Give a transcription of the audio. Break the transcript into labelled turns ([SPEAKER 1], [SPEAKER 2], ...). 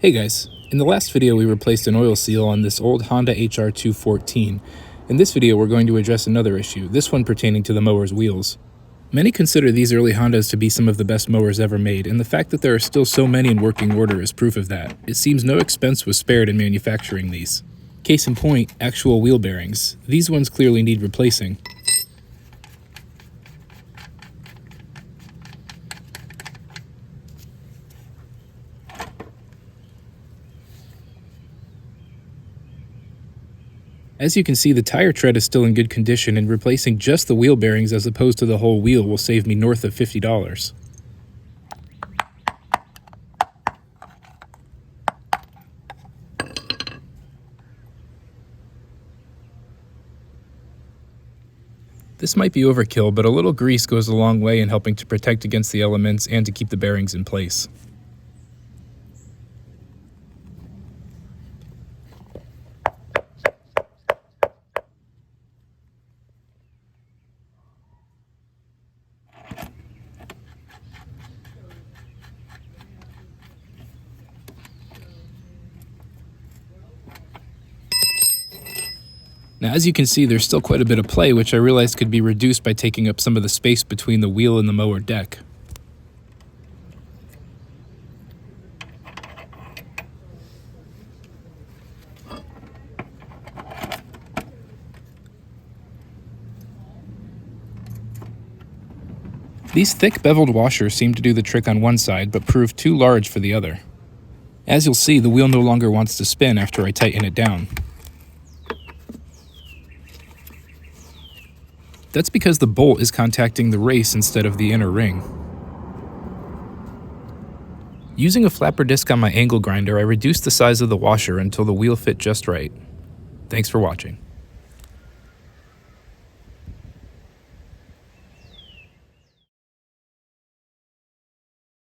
[SPEAKER 1] Hey guys, in the last video we replaced an oil seal on this old Honda HR214. In this video we're going to address another issue, this one pertaining to the mower's wheels. Many consider these early Hondas to be some of the best mowers ever made, and the fact that there are still so many in working order is proof of that. It seems no expense was spared in manufacturing these. Case in point, actual wheel bearings. These ones clearly need replacing. As you can see, the tire tread is still in good condition, and replacing just the wheel bearings as opposed to the whole wheel will save me north of $50. This might be overkill, but a little grease goes a long way in helping to protect against the elements and to keep the bearings in place. Now, as you can see, there's still quite a bit of play, which I realized could be reduced by taking up some of the space between the wheel and the mower deck. These thick beveled washers seem to do the trick on one side, but prove too large for the other. As you'll see, the wheel no longer wants to spin after I tighten it down. That's because the bolt is contacting the race instead of the inner ring. Using a flapper disc on my angle grinder, I reduced the size of the washer until the wheel fit just right. Thanks for watching.